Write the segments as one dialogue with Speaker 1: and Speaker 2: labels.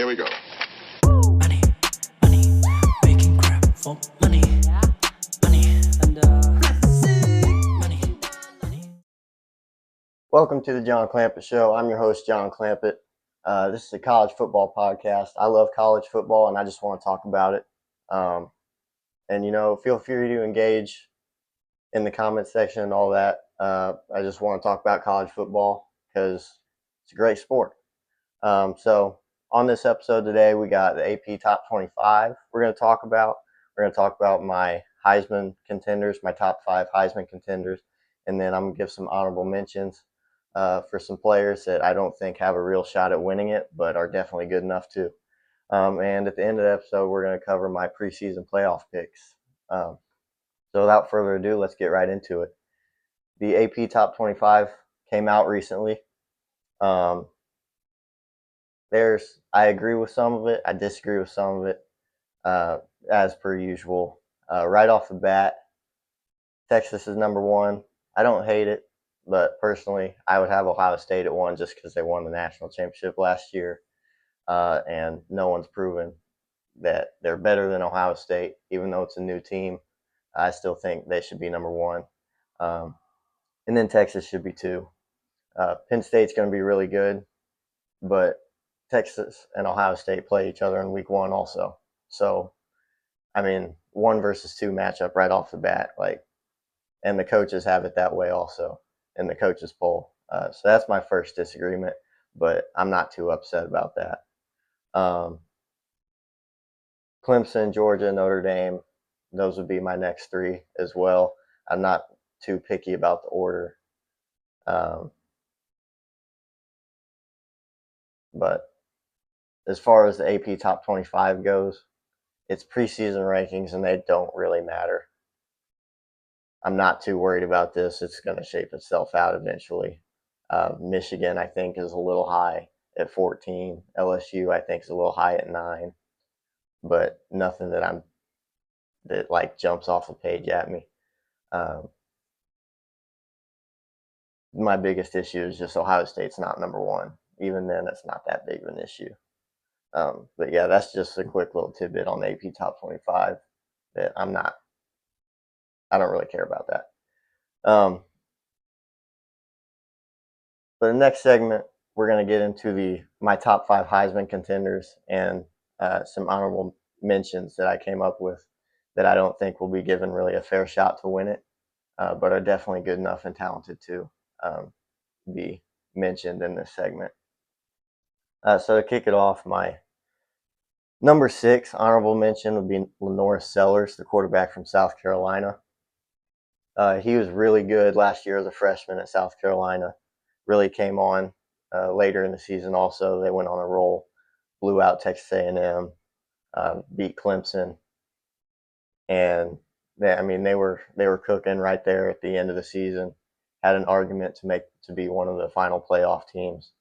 Speaker 1: Here we go.
Speaker 2: Money, money, making crap for money. Money, and money, money.
Speaker 3: Welcome to the John Clampett Show. I'm your host, John Clampett. This is a college football podcast. I love college football, and I just want to talk about it. Feel free to engage in the comment section and all that. I just want to talk about college football because it's a great sport. So on this episode today, we got the AP Top 25 we're going to talk about. We're going to talk about my Heisman contenders, my top 5 Heisman contenders, and then I'm going to give some honorable mentions for some players that I don't think have a real shot at winning it, but are definitely good enough to. And at the end of the episode, we're going to cover my preseason playoff picks. So without further ado, let's get right into it. The AP Top 25 came out recently. I agree with some of it. I disagree with some of it, as per usual. Right off the bat, Texas is number 1. I don't hate it, but personally, I would have Ohio State at 1 just because they won the national championship last year, and no one's proven that they're better than Ohio State, even though it's a new team. I still think they should be number 1. And then Texas should be 2. Penn State's going to be really good, but Texas and Ohio State play each other in week 1 also. So, 1 versus 2 matchup right off the bat, and the coaches have it that way also in the coaches poll. So that's my first disagreement, but I'm not too upset about that. Clemson, Georgia, Notre Dame, those would be my next 3 as well. I'm not too picky about the order. But as far as the AP Top 25 goes, it's preseason rankings and they don't really matter. I'm not too worried about this. It's going to shape itself out eventually. Michigan, I think, is a little high at 14. LSU, I think, is a little high at 9. But nothing that jumps off the page at me. My biggest issue is just Ohio State's not number 1. Even then, it's not that big of an issue. But yeah, that's just a quick little tidbit on the AP Top 25 that I don't really care about that. For the next segment, we're going to get into my top 5 Heisman contenders and some honorable mentions that I came up with that I don't think will be given really a fair shot to win it, but are definitely good enough and talented to be mentioned in this segment. So to kick it off, my number 6 honorable mention would be Lenore Sellers, the quarterback from South Carolina. He was really good last year as a freshman at South Carolina. Really came on later in the season also. They went on a roll, blew out Texas A&M, beat Clemson. And they were cooking right there at the end of the season. Had an argument to be one of the final playoff teams.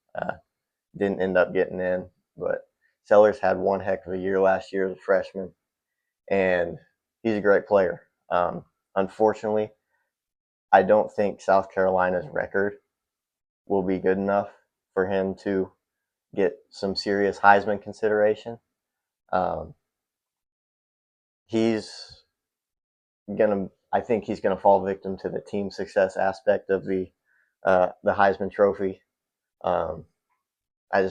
Speaker 3: Didn't end up getting in, but Sellers had one heck of a year last year as a freshman, and he's a great player. Unfortunately, I don't think South Carolina's record will be good enough for him to get some serious Heisman consideration. I think he's gonna fall victim to the team success aspect of the Heisman Trophy. I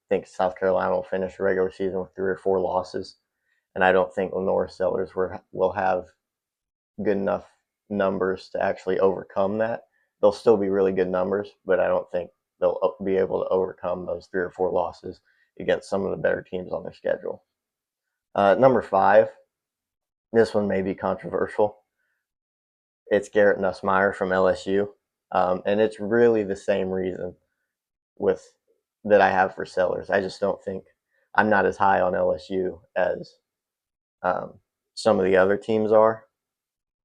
Speaker 3: think South Carolina will finish the regular season with 3 or 4 losses, and I don't think Lenore Sellers will have good enough numbers to actually overcome that. They'll still be really good numbers, but I don't think they'll be able to overcome those 3 or 4 losses against some of the better teams on their schedule. Number 5, this one may be controversial. It's Garrett Nussmeier from LSU, and it's really the same reason that I have for Sellers. I just don't think I'm not as high on LSU as some of the other teams are,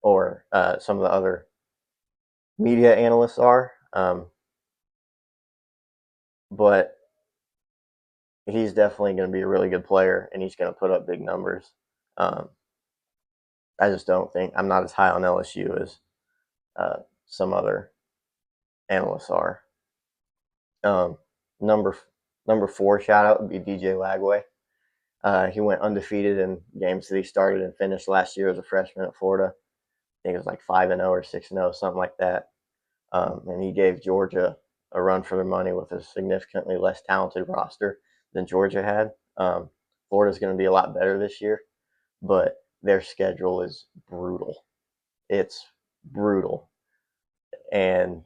Speaker 3: or some of the other media analysts are. But he's definitely going to be a really good player, and he's going to put up big numbers. I just don't think I'm not as high on LSU as some other analysts are. Number Number 4 shout out would be DJ Lagway. He went undefeated in games that he started and finished last year as a freshman at Florida. I think it was like 5-0 or 6-0, something like that. And he gave Georgia a run for their money with a significantly less talented roster than Georgia had. Florida's going to be a lot better this year, but their schedule is brutal. It's brutal. And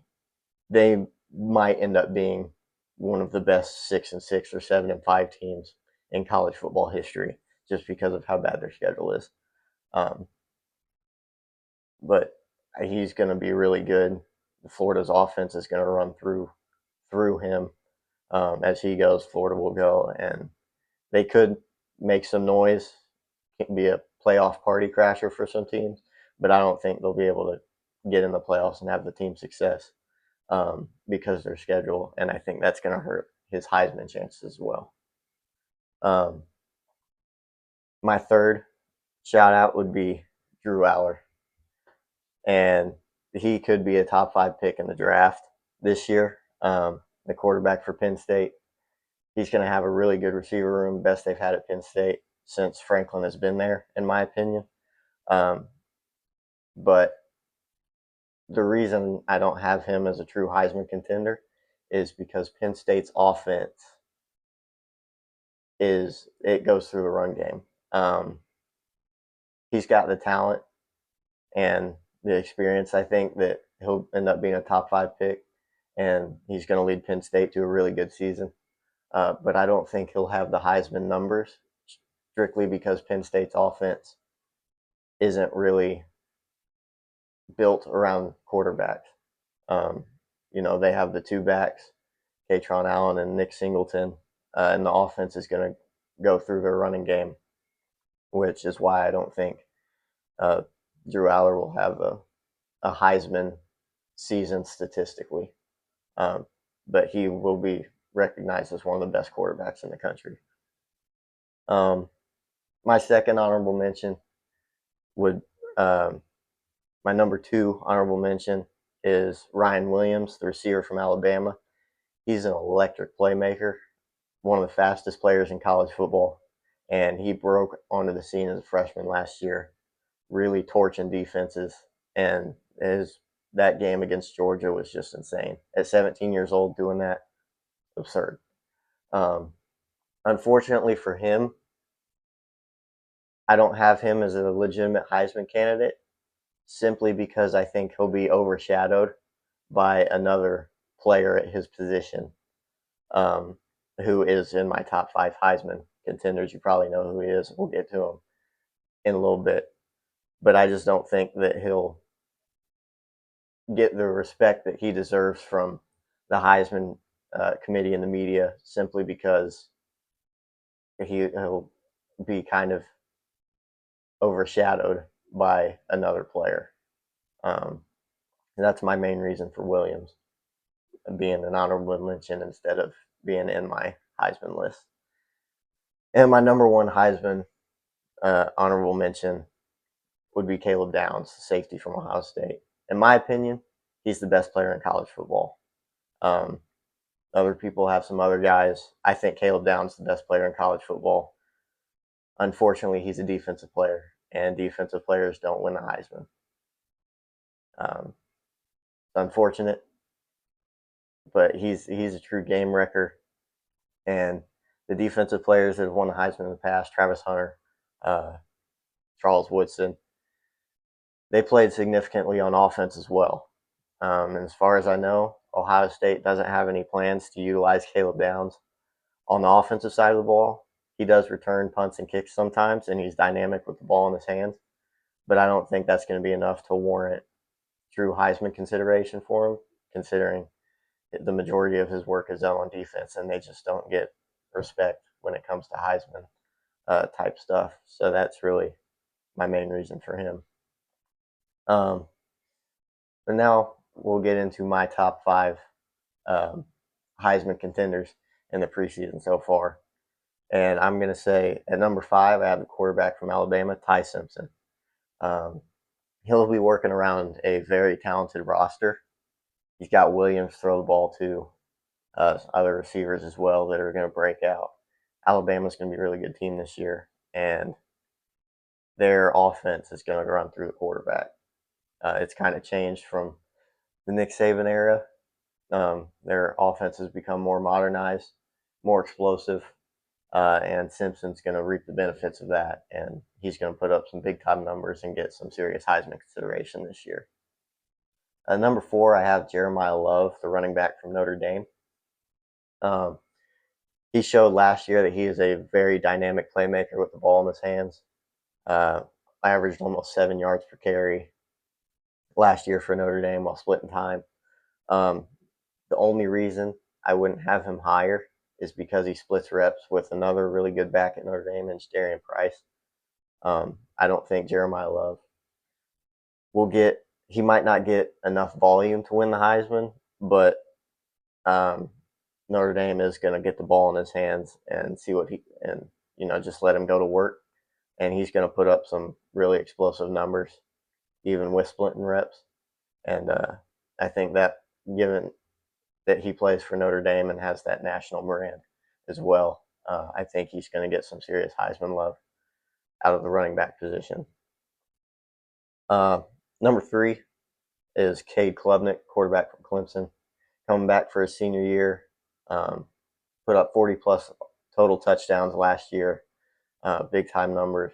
Speaker 3: they might end up being one of the best 6-6 or 7-5 teams in college football history just because of how bad their schedule is. But he's going to be really good. Florida's offense is going to run through him. As he goes, Florida will go, and they could make some noise, be a playoff party crasher for some teams, but I don't think they'll be able to get in the playoffs and have the team success because of their schedule, and I think that's going to hurt his Heisman chances as well. My third shout out would be Drew Aller, and he could be a top 5 pick in the draft this year. The quarterback for Penn State. He's going to have a really good receiver room, best they've had at Penn State since Franklin has been there, in my opinion. But the reason I don't have him as a true Heisman contender is because Penn State's offense it goes through the run game. He's got the talent and the experience. I think that he'll end up being a top 5 pick, and he's going to lead Penn State to a really good season. But I don't think he'll have the Heisman numbers strictly because Penn State's offense isn't really built around quarterbacks. They have the 2 backs, Katron Allen and Nick Singleton, and the offense is going to go through their running game, which is why I don't think Drew Aller will have a Heisman season statistically. But he will be recognized as one of the best quarterbacks in the country. My second honorable mention would my number 2 honorable mention is Ryan Williams, the receiver from Alabama. He's an electric playmaker, one of the fastest players in college football, and he broke onto the scene as a freshman last year, really torching defenses, and that game against Georgia was just insane. At 17 years old, doing that, absurd. Unfortunately for him, I don't have him as a legitimate Heisman candidate simply because I think he'll be overshadowed by another player at his position who is in my top 5 Heisman contenders. You probably know who he is. We'll get to him in a little bit. But I just don't think that he'll get the respect that he deserves from the Heisman committee and the media simply because he'll be kind of overshadowed by another player. That's my main reason for Williams being an honorable mention instead of being in my Heisman list. And my number 1 Heisman honorable mention would be Caleb Downs, safety from Ohio State. In my opinion, he's the best player in college football. Other people have some other guys. I think Caleb Downs is the best player in college football. Unfortunately, he's a defensive player, and defensive players don't win the Heisman. It's unfortunate, but he's a true game wrecker. And the defensive players that have won the Heisman in the past, Travis Hunter, Charles Woodson, they played significantly on offense as well. And as far as I know, Ohio State doesn't have any plans to utilize Caleb Downs on the offensive side of the ball. He does return punts and kicks sometimes, and he's dynamic with the ball in his hands. But I don't think that's going to be enough to warrant true Heisman consideration for him, considering the majority of his work is done on defense, and they just don't get respect when it comes to Heisman type stuff. So that's really my main reason for him. But now we'll get into my top 5 Heisman contenders in the preseason so far. And I'm going to say at number 5, I have the quarterback from Alabama, Ty Simpson. He'll be working around a very talented roster. He's got Williams throw the ball to. other receivers as well that are going to break out. Alabama's going to be a really good team this year, and their offense is going to run through the quarterback. It's kind of changed from the Nick Saban era. Their offense has become more modernized, more explosive, and Simpson's going to reap the benefits of that, and he's going to put up some big time numbers and get some serious Heisman consideration this year. Number 4, I have Jeremiah Love, the running back from Notre Dame. He showed last year that he is a very dynamic playmaker with the ball in his hands. Averaged almost 7 yards per carry last year for Notre Dame while splitting time. The only reason I wouldn't have him higher is because he splits reps with another really good back at Notre Dame, and Darian Price. I don't think Jeremiah Love will get. He might not get enough volume to win the Heisman, but Notre Dame is going to get the ball in his hands and see what just let him go to work, and he's going to put up some really explosive numbers, even with splitting reps. And I think that, given that he plays for Notre Dame and has that national brand as well, I think he's going to get some serious Heisman love out of the running back position. Number 3 is Cade Klubnik, quarterback from Clemson, coming back for his senior year. Put up 40-plus total touchdowns last year, big time numbers.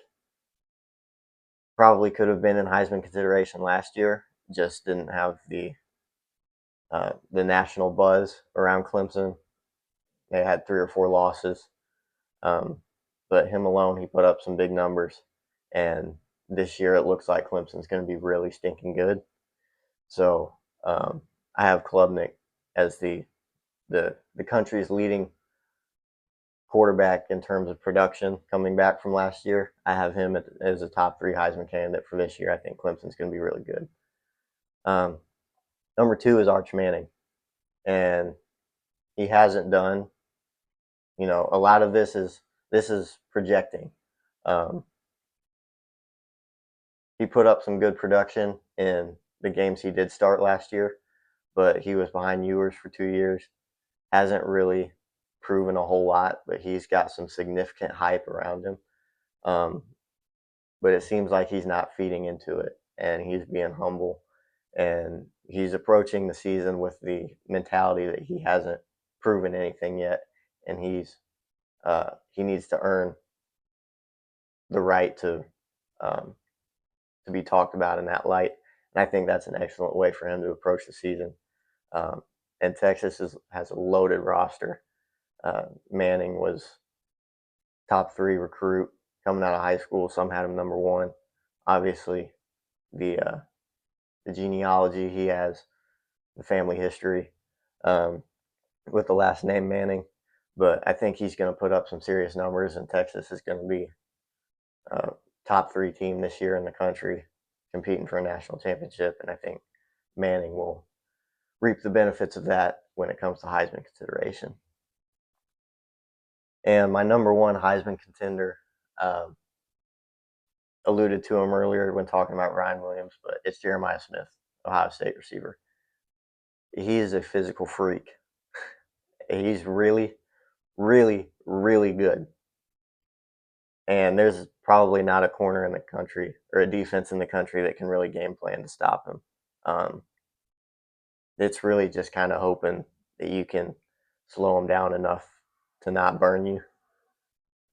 Speaker 3: Probably could have been in Heisman consideration last year, just didn't have the national buzz around Clemson. They had 3 or 4 losses, but him alone, he put up some big numbers. And this year, it looks like Clemson's going to be really stinking good. So I have Klubnik as the country's leading quarterback in terms of production coming back from last year. I have him as a top 3 Heisman candidate for this year. I think Clemson's going to be really good. Number 2 is Arch Manning, and he hasn't done. A lot of this is projecting. He put up some good production in the games he did start last year, but he was behind Ewers for 2 years. Hasn't really proven a whole lot, but he's got some significant hype around him. But it seems like he's not feeding into it, and he's being humble, and he's approaching the season with the mentality that he hasn't proven anything yet, and he needs to earn the right to be talked about in that light. And I think that's an excellent way for him to approach the season. And Texas has a loaded roster. Manning was top 3 recruit coming out of high school. Some had him number 1. Obviously, the genealogy he has, the family history with the last name Manning. But I think he's going to put up some serious numbers, and Texas is going to be a top 3 team this year in the country, competing for a national championship. And I think Manning will reap the benefits of that when it comes to Heisman consideration. And my number 1 Heisman contender, alluded to him earlier when talking about Ryan Williams, but it's Jeremiah Smith, Ohio State receiver. He is a physical freak. He's really, really, really good. And there's probably not a corner in the country or a defense in the country that can really game plan to stop him. It's really just kind of hoping that you can slow him down enough to not burn you,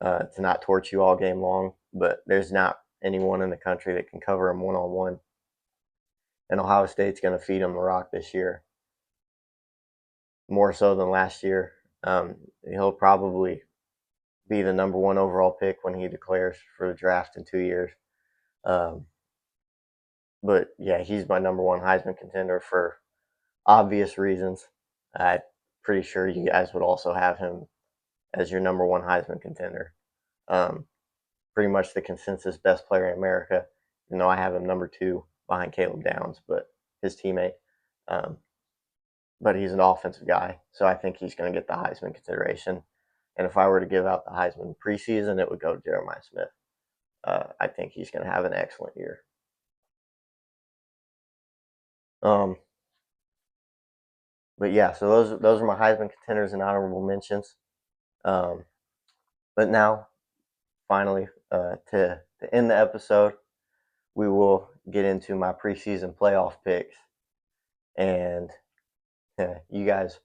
Speaker 3: to not torch you all game long. But there's not anyone in the country that can cover him one-on-one. And Ohio State's going to feed him the rock this year, more so than last year. He'll probably be the number 1 overall pick when he declares for the draft in 2 years. But yeah, he's my number 1 Heisman contender for obvious reasons. I'm pretty sure you guys would also have him as your number 1 Heisman contender. Pretty much the consensus best player in America. I have him number 2 behind Caleb Downs, but his teammate. But he's an offensive guy, so I think he's going to get the Heisman consideration. And if I were to give out the Heisman preseason, it would go to Jeremiah Smith. I think he's going to have an excellent year. But yeah, so those are my Heisman contenders and honorable mentions. Um, but now, finally, to end the episode, we will get into my preseason playoff picks, and you guys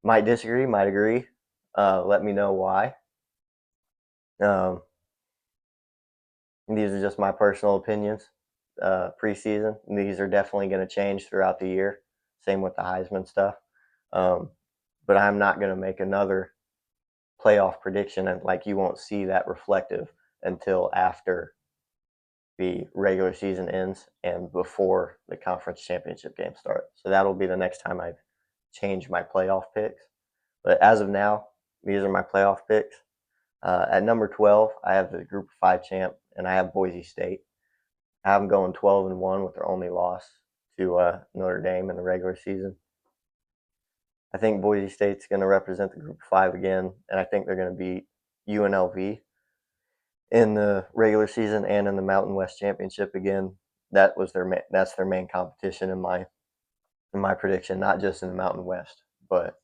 Speaker 3: might disagree, might agree. Let me know why. Um, these are just my personal opinions. Preseason, these are definitely going to change throughout the year. Same with the Heisman stuff. Um, but I'm not going to make another playoff prediction, and like you won't see that reflective until after the regular season ends and before the conference championship game starts. So that'll be the next time I change my playoff picks. But as of now, these are my playoff picks. At number 12, I have the Group of 5 champ, and I have Boise State. I have them going 12-1 with their only loss to Notre Dame in the regular season. I think Boise State's going to represent the Group of 5 again, and I think they're going to beat UNLV in the regular season and in the Mountain West Championship again. That's their main competition in my prediction, not just in the Mountain West, but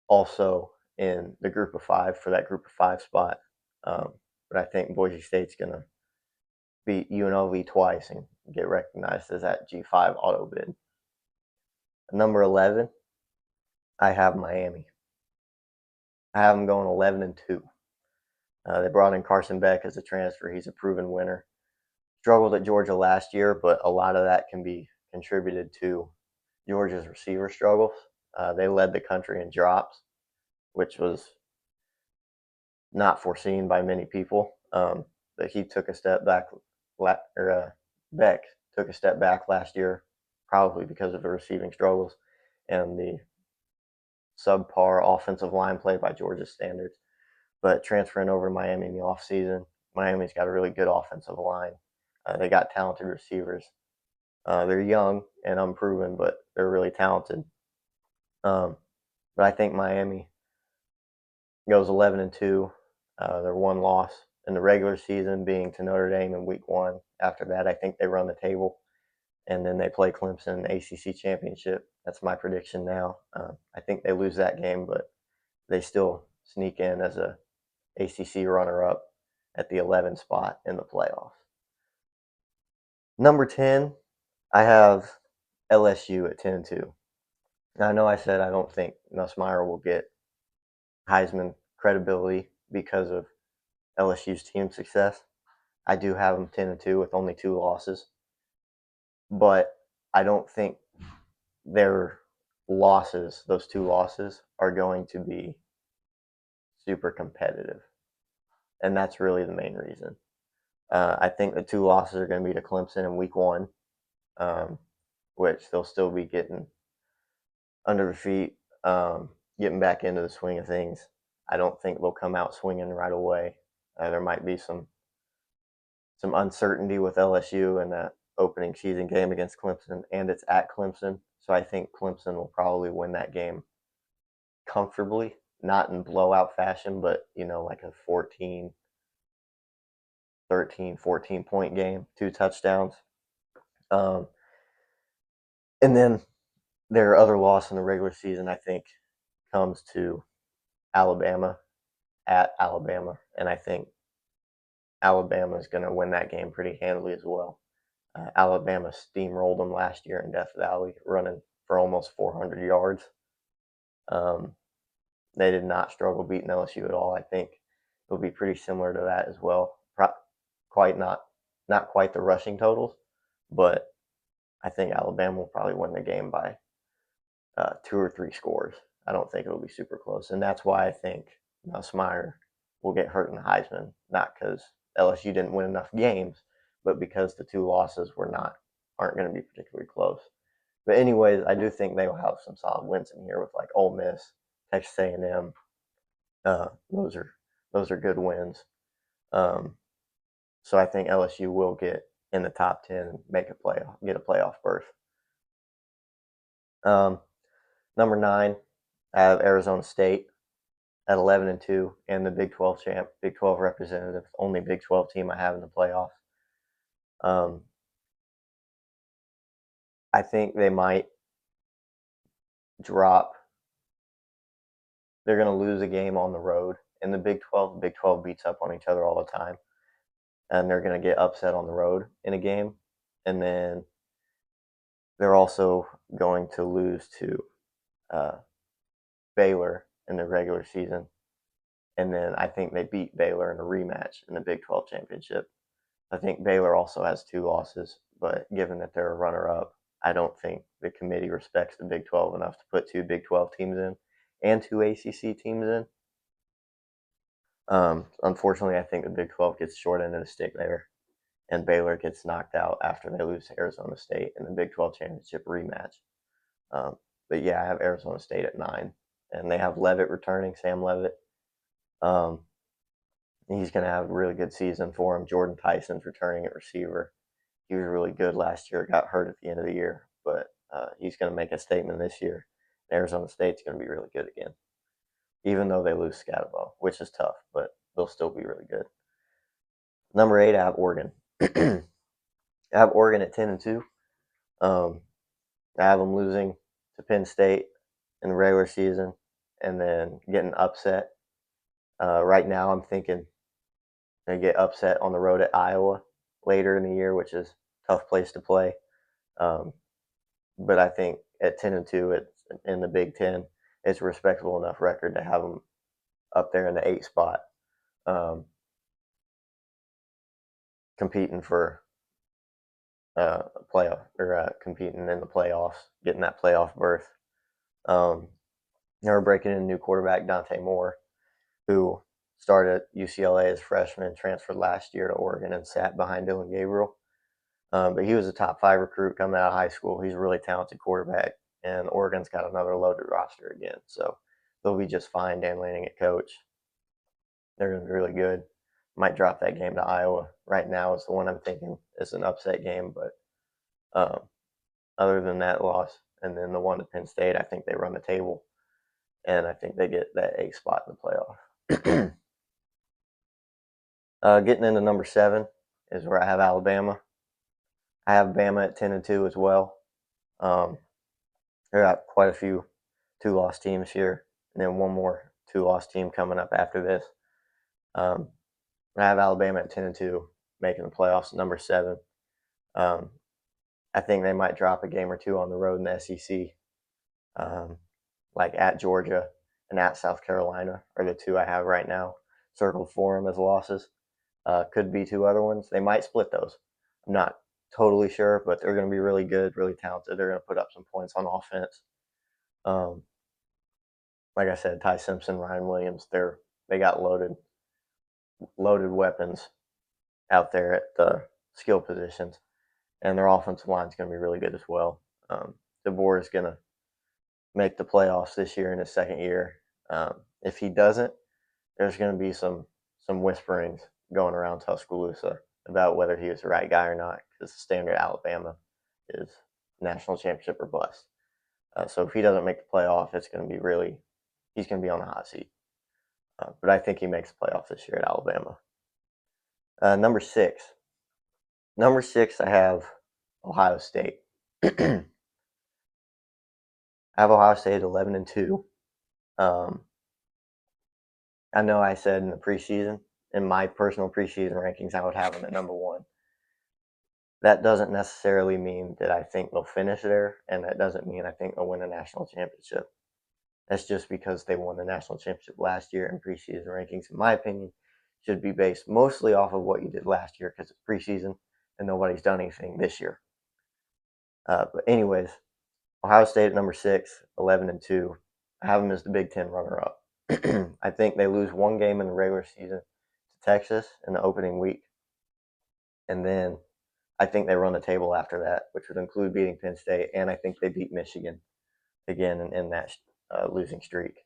Speaker 3: also in the Group of 5 for that Group of 5 spot. But I think Boise State's going to beat UNLV twice and get recognized as that G5 auto bid. Number 11, I have Miami. I have them going 11-2. They brought in Carson Beck as a transfer. He's a proven winner. Struggled at Georgia last year, but a lot of that can be contributed to Georgia's receiver struggles. They led the country in drops, which was not foreseen by many people. But he took a step back, Beck took a step back last year, probably because of the receiving struggles and the subpar offensive line play by Georgia standards. But transferring over to Miami in the offseason, Miami's got a really good offensive line. They got talented receivers. They're young and unproven, but they're really talented. But I think Miami goes 11-2. Their one loss in the regular season being to Notre Dame in Week 1. After that, I think they run the table, and then they play Clemson in the ACC championship. That's my prediction now. I think they lose that game, but they still sneak in as a ACC runner-up at the 11 spot in the playoffs. Number 10, I have LSU at 10-2. Now, I know I said I don't think Nussmeier will get Heisman credibility because of LSU's team success. I do have them 10-2 with only 2 losses, but I don't think their losses, those 2 losses, are going to be super competitive, and that's really the main reason. I think the 2 losses are going to be to Clemson in Week 1, which they'll still be getting under the feet, getting back into the swing of things. I don't think they'll come out swinging right away. There might be some uncertainty with LSU in that opening season game against Clemson, and it's at Clemson. So I think Clemson will probably win that game comfortably, not in blowout fashion, but like a 13, 14-point game, 2 touchdowns. And then their other loss in the regular season, I think, comes to Alabama at Alabama, and I think Alabama is going to win that game pretty handily as well. Alabama steamrolled them last year in Death Valley, running for almost 400 yards. They did not struggle beating LSU at all. I think it'll be pretty similar to that as well. Not quite the rushing totals, but I think Alabama will probably win the game by 2 or 3 scores. I don't think it'll be super close, and that's why I think Nussmeier will get hurt in the Heisman, not because LSU didn't win enough games, but because the 2 losses aren't going to be particularly close. But anyways, I do think they will have some solid wins in here with like Ole Miss, Texas A&M. Those are good wins. So I think LSU will get in the top 10 and get a playoff berth. Number 9, I have Arizona State at 11-2 and the Big 12 champ, Big 12 representative, only Big 12 team I have in the playoffs. I think they might drop. They're going to lose a game on the road in the Big 12. The Big 12 beats up on each other all the time, and they're going to get upset on the road in a game, and then they're also going to lose to Baylor in the regular season, and then I think they beat Baylor in a rematch in the Big 12 championship. I think Baylor also has 2 losses, but given that they're a runner-up, I don't think the committee respects the Big 12 enough to put 2 Big 12 teams in and 2 ACC teams in. Unfortunately, I think the Big 12 gets short end of the stick there, and Baylor gets knocked out after they lose to Arizona State in the Big 12 championship rematch. But yeah, I have Arizona State at 9, and they have Leavitt returning, Sam Leavitt. He's going to have a really good season for him. Jordan Tyson's returning at receiver. He was really good last year, got hurt at the end of the year, but he's going to make a statement this year. Arizona State's going to be really good again, even though they lose Scatabo, which is tough, but they'll still be really good. Number 8, I have Oregon. I have Oregon at 10-2. I have them losing to Penn State in the regular season and then getting upset. Right now, I'm thinking they get upset on the road at Iowa later in the year, which is a tough place to play. But I think at 10-2, it's in the Big Ten, it's a respectable enough record to have them up there in the 8 spot, competing for playoff or competing in the playoffs, getting that playoff berth. They're breaking in a new quarterback, Dante Moore, who started at UCLA as a freshman, transferred last year to Oregon, and sat behind Dylan Gabriel. But he was a top 5 recruit coming out of high school. He's a really talented quarterback, and Oregon's got another loaded roster again. So they'll be just fine. Dan Lanning at coach. They're going to be really good. Might drop that game to Iowa. Right now is the one I'm thinking is an upset game, but other than that loss, and then the one to Penn State, I think they run the table, and I think they get that 8 spot in the playoff. Getting into number 7 is where I have Alabama. I have Bama at 10-2 as well. They got quite a few 2-loss teams here, and then one more 2-loss team coming up after this. I have Alabama at 10-2, making the playoffs, number 7. I think they might drop a game or 2 on the road in the SEC, like at Georgia and at South Carolina are the 2 I have right now circled for them as losses. Could be 2 other ones. They might split those. I'm not totally sure, but they're going to be really good, really talented. They're going to put up some points on offense. Like I said, Ty Simpson, Ryan Williams, they got loaded weapons out there at the skill positions, and their offensive line is going to be really good as well. DeBoer is going to make the playoffs this year in his second year. If he doesn't, there's going to be some whisperings going around Tuscaloosa about whether he was the right guy or not, because the standard Alabama is national championship or bust. So if he doesn't make the playoff, it's going to be he's going to be on the hot seat. But I think he makes the playoff this year at Alabama. Number 6. Number 6, I have Ohio State. I have Ohio State at 11-2. I know I said in the preseason, in my personal preseason rankings, I would have them at number 1. That doesn't necessarily mean that I think they'll finish there, and that doesn't mean I think they'll win a national championship. That's just because they won the national championship last year, and preseason rankings, in my opinion, should be based mostly off of what you did last year because it's preseason and nobody's done anything this year. But anyways, Ohio State at number 6, 11-2. I have them as the Big Ten runner-up. I think they lose one game in the regular season to Texas in the opening week, and then I think they run the table after that, which would include beating Penn State, and I think they beat Michigan again in that losing streak.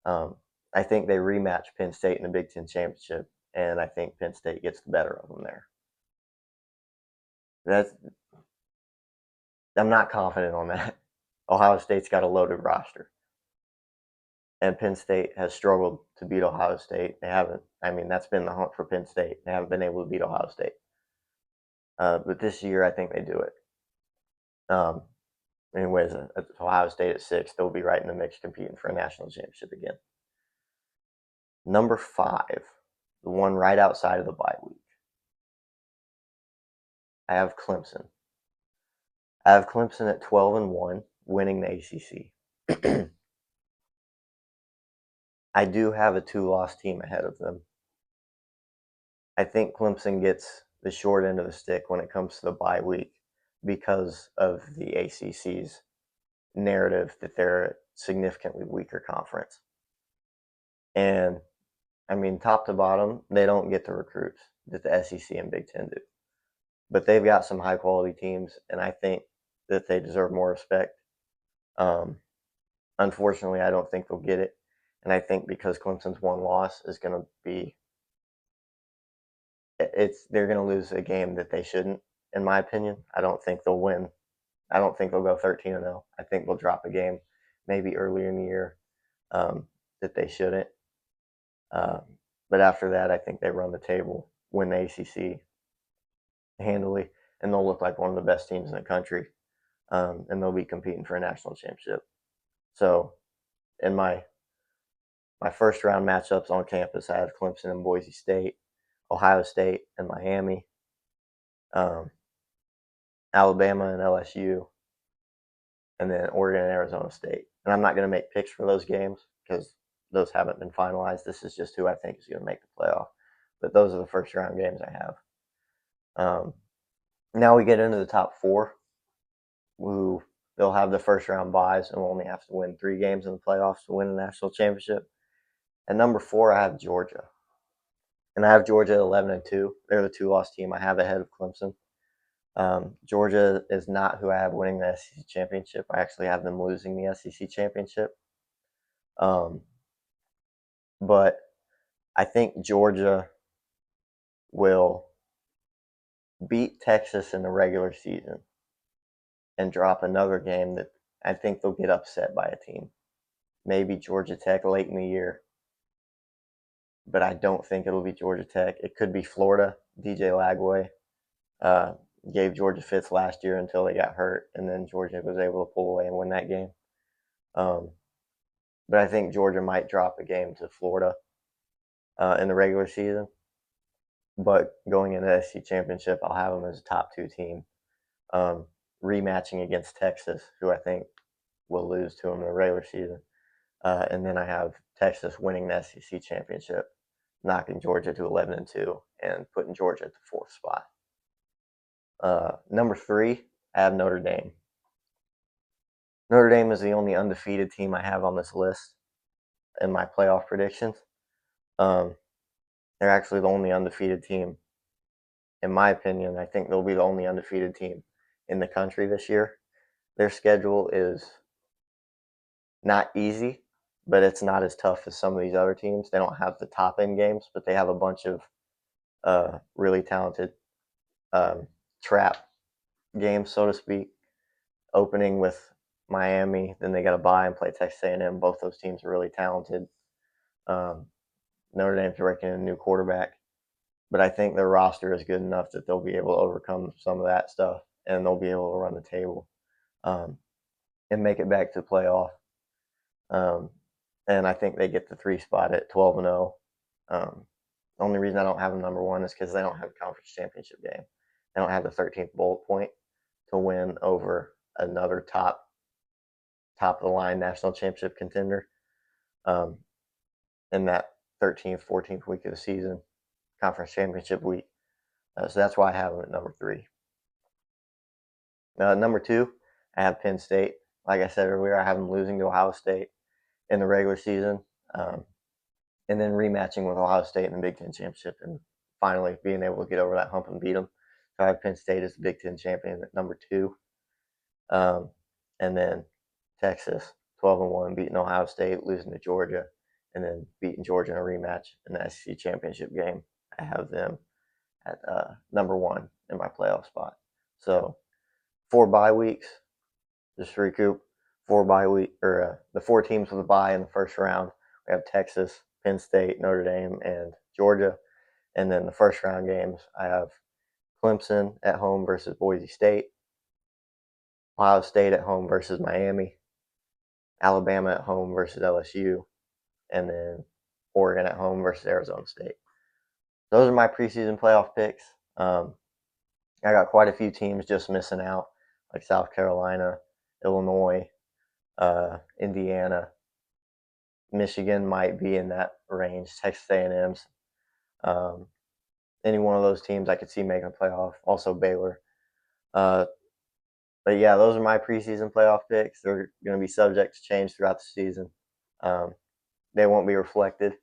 Speaker 3: I think they rematch Penn State in the Big Ten championship, and I think Penn State gets the better of them there. I'm not confident on that. Ohio State's got a loaded roster, and Penn State has struggled to beat Ohio State. They haven't. I mean, that's been the hunt for Penn State. They haven't been able to beat Ohio State. But this year, I think they do it. anyways, Ohio State at 6, they'll be right in the mix competing for a national championship again. Number 5, the one right outside of the bye week, I have Clemson. I have Clemson at 12-1, winning the ACC. I do have a 2-loss team ahead of them. I think Clemson gets the short end of the stick when it comes to the bye week because of the ACC's narrative that they're a significantly weaker conference. And I mean, top to bottom, they don't get the recruits that the SEC and Big Ten do. But they've got some high quality teams, and I think that they deserve more respect. Unfortunately, I don't think they'll get it. And I think because Clemson's one loss is going to be, they're going to lose a game that they shouldn't, in my opinion. I don't think they'll win. I don't think they'll go 13-0. I think they'll drop a game maybe earlier in the year that they shouldn't. But after that, I think they run the table, win the ACC handily, and they'll look like one of the best teams in the country, and they'll be competing for a national championship. So, in my first round matchups on campus, I have Clemson and Boise State, Ohio State and Miami, Alabama and LSU, and then Oregon and Arizona State. And I'm not going to make picks for those games because those haven't been finalized. This is just who I think is going to make the playoff. But those are the first round games I have. Now we get into the top 4, who they'll have the first round byes and will only have to win 3 games in the playoffs to win a national championship. At number 4, I have Georgia. And I have Georgia at 11-2. They're the 2-loss team I have ahead of Clemson. Georgia is not who I have winning the SEC championship. I actually have them losing the SEC championship. But I think Georgia will beat Texas in the regular season and drop another game that I think they'll get upset by a team. Maybe Georgia Tech late in the year. But I don't think it'll be Georgia Tech. It could be Florida. DJ Lagway gave Georgia fits last year until they got hurt, and then Georgia was able to pull away and win that game. But I think Georgia might drop a game to Florida in the regular season. But going into the SEC championship, I'll have them as a top 2 team, rematching against Texas, who I think will lose to them in the regular season. And then I have Texas winning the SEC championship, knocking Georgia to 11-2 and putting Georgia at the 4th spot. Number 3, I have Notre Dame. Notre Dame is the only undefeated team I have on this list in my playoff predictions. They're actually the only undefeated team, in my opinion. I think they'll be the only undefeated team in the country this year. Their schedule is not easy, but it's not as tough as some of these other teams. They don't have the top end games, but they have a bunch of really talented trap games, so to speak. Opening with Miami, then they got to bye and play Texas A&M. Both those teams are really talented. Notre Dame's breaking in a new quarterback, but I think their roster is good enough that they'll be able to overcome some of that stuff, and they'll be able to run the table and make it back to the playoff. And I think they get the 3 spot at 12-0. The only reason I don't have them number 1 is because they don't have a conference championship game. They don't have the 13th bullet point to win over another top of the line national championship contender in that 13th, 14th week of the season, conference championship week. So that's why I have them at number 3. Number 2, I have Penn State. Like I said earlier, I have them losing to Ohio State in the regular season, and then rematching with Ohio State in the Big Ten championship, and finally being able to get over that hump and beat them. So I have Penn State as the Big Ten champion at number 2. And then Texas, 12-1, beating Ohio State, losing to Georgia, and then beating Georgia in a rematch in the SEC championship game. I have them at number 1 in my playoff spot. So 4 bye weeks, just to recoup. 4 bye week, or the 4 teams with a bye in the first round. We have Texas, Penn State, Notre Dame, and Georgia. And then the first round games, I have Clemson at home versus Boise State, Ohio State at home versus Miami, Alabama at home versus LSU, and then Oregon at home versus Arizona State. Those are my preseason playoff picks. I got quite a few teams just missing out, like South Carolina, Illinois, Indiana, Michigan might be in that range. Texas A&M's. Any one of those teams I could see making a playoff. Also Baylor. But yeah, those are my preseason playoff picks. They're going to be subject to change throughout the season. They won't be reflected,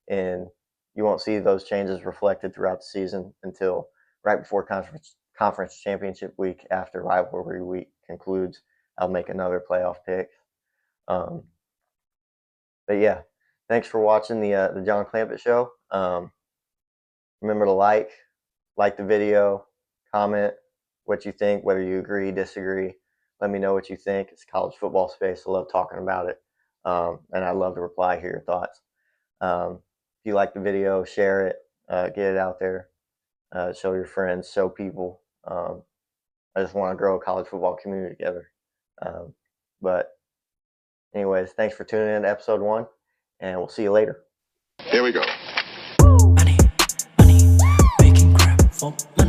Speaker 3: and you won't see those changes reflected throughout the season until right before conference championship week. After rivalry week concludes, I'll make another playoff pick. But yeah, thanks for watching the John Clampett Show. Remember to like the video, comment what you think, whether you agree, disagree. Let me know what you think. It's college football space. I love talking about it, and I love to reply, hear your thoughts. If you like the video, share it, get it out there, show your friends, show people. I just want to grow a college football community together. But anyways, thanks for tuning in to episode 1, and we'll see you later.
Speaker 1: Here we go.
Speaker 2: Money, money, making crap for money.